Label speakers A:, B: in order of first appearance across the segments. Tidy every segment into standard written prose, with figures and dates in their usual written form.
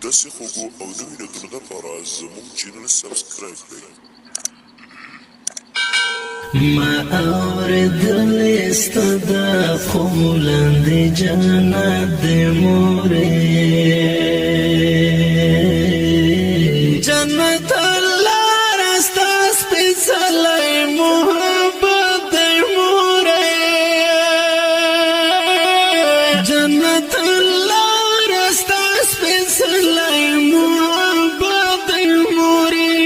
A: داسې خوږو او نوي نتونو دپاره زموږ چینل سبسکرایب کړئ.
B: ما اوریدلې ستا د پښو لاندې جنت دی مورې، جنت لاره ستا سپېڅلی محبت دی مورې، جنت لاره ستا سپېڅلی محبت دی مورې.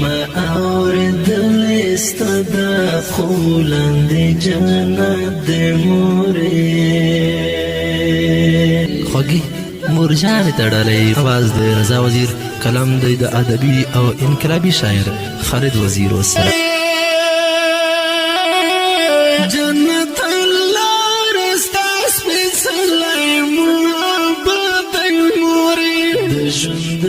B: ما اوریدلې ستا د پښو لاندې جنت دی مورې. خوږې مورجانې تړلی اواز د رضا وزیر، کلام دی د ادبي او انقلابي شاعر خالد وزیر وسره. جنت لاره ستا سپېڅلی محبت دی مورې، د ژوند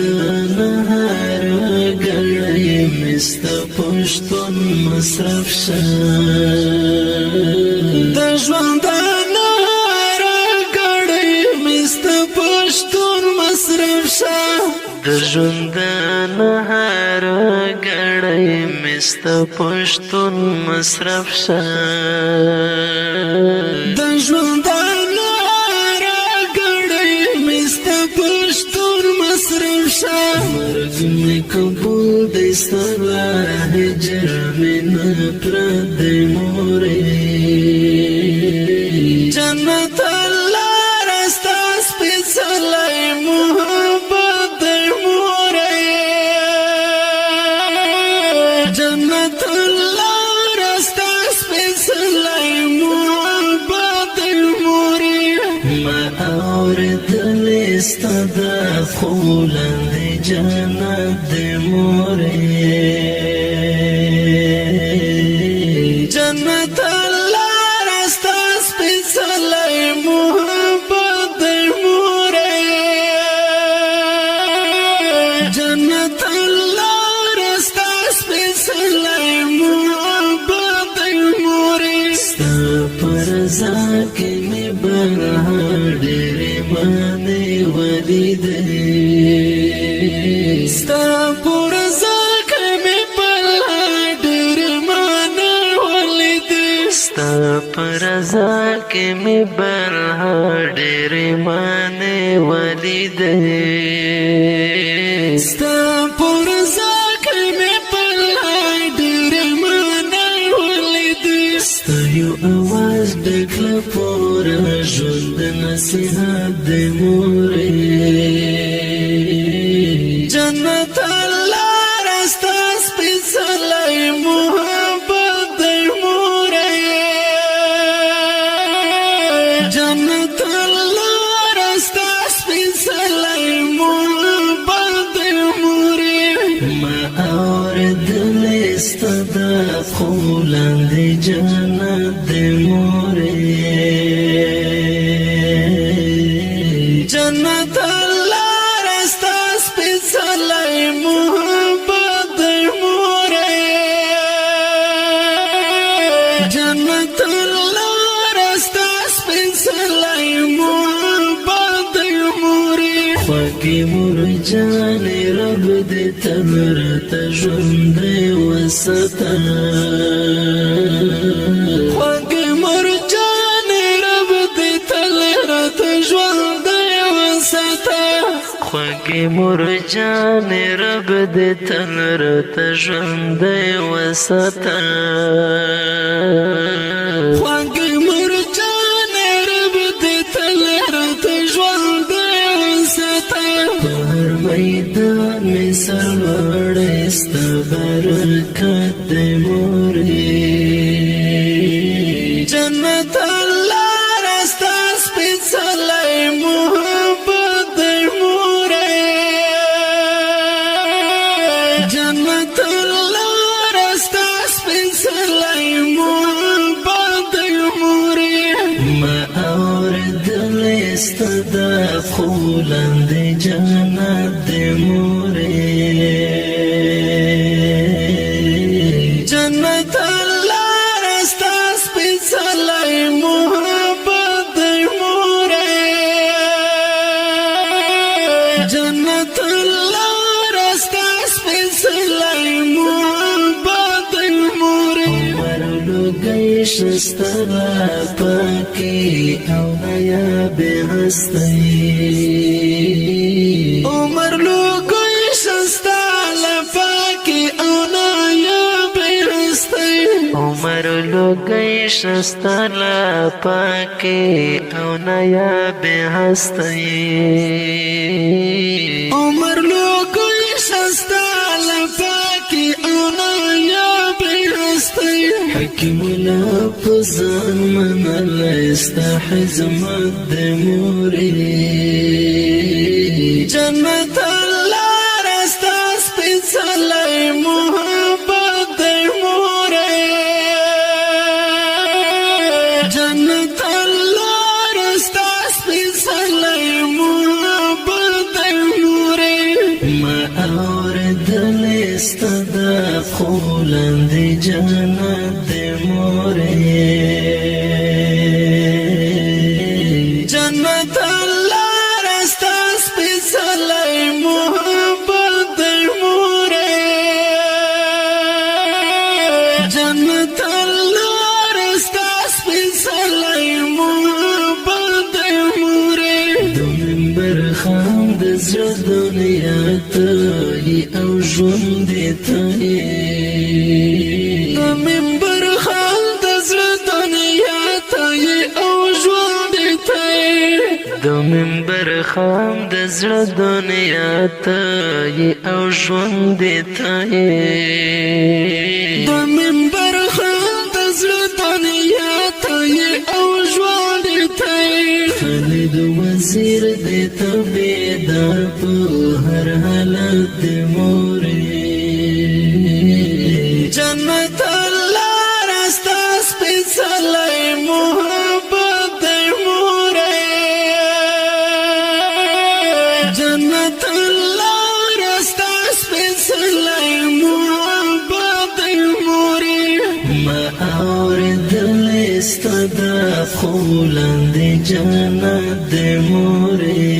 B: هره ګړۍ مې ستا پشتون مصرف شه، د ژوند هره ګړۍ مې ستا پشتون مصرف شه، د ژوند هره ګړۍ مې ستا پشتون مصرف شه، د ژوند هره ګړۍ مې ستا پشتون مصرف شه. مرګ مې قبول دی ستا لاره، هجر مې نه پردی مورې، جنت لاره ستا سپېڅلی محبت دی مورې، جنت لاره ستا سپېڅلی محبت دی مورې. ما اورېدلې ستا د پښو لاندې جنت دی مورې، جنت لاره ستا سپېڅلی محبت دی مورې، جنت لاره ستا سپېڅلی محبت دی مورې. ستا په رضا کې مې برها ډېرې مانې ولیدې، ستا په رضا کې مې برها ډېرې مانې ولیدې، ستا په رضا کې مې برها ډېرې مانې ولیدې، ستا په رضا کې مې برها ډېرې مانې ولیدې. ستا یو اواز ډک له پوره ژوند نصیحت دی مورې، جنت لاره ستا سپېڅلی محبت دی مورې، جنت لاره ستا سپېڅلی محبت دی مورې. ما اورېدلې ستا د پښو لاندې جنت دی مورې، جنت لاره ستا سپېڅلی محبت دی مورې، جنت لاره ستا سپېڅلی محبت دی مورې. خوږې مورجانې رب دې تل راته ژوندی وساته، خوږې مورجانې رب دې تل راته ژوندی وساته، خوږې مورجانې رب دې تل راته ژوندی وساته، خوږې مورجانې رب دې تل راته ژوندی وساته. په هر میدان مې سرلوړی ستا برکت دی مورې، جنت لاره ستا سپېڅلی محبت دی مورې، جنت لاره ستا سپېڅلی محبت دی مورې. ما اورېدلې ستا د پښو لاندې جنت دی مورې، جنت لاره ستا سپېڅلی محبت دی مورې، جنت جنت الله راستا سپیڅلی محبت مورې عمر لوګی شسترا پاکی او نایاب هستی عمر لوګی شستا لپاکی او نایاب هستی عمر لوګی شستا لپاکی او نایاب هستی عمر لوګی شستا لپاکی او نایاب هستی حکیم لفظان من الاستحزمت دموری جنت الله راستا سپیڅلی محبت دموری جنت الله راستا سپیڅلی محبت دموری ما اوردل استداف خولند جنت دموری جنت الله راستا سپیڅلی محبت دموری جنت الله راستا سپیڅلی محبت دموری د منبر خان د زړه دنیا ته او ژوند ته د منبر خان د زړه دنیا ته او ژوند ته د منبر خان د زړه دنیا ته او ژوند ته د منبر خان د زړه دنیا ته او ژوند ته خالد وزیر د تبیدار په هر حالت مورې جنت الله راستا سپیڅلی محبت مورې جنت الله راستا سپیڅلی محبت مورې ما اوریدل استدا خولند جنت مورې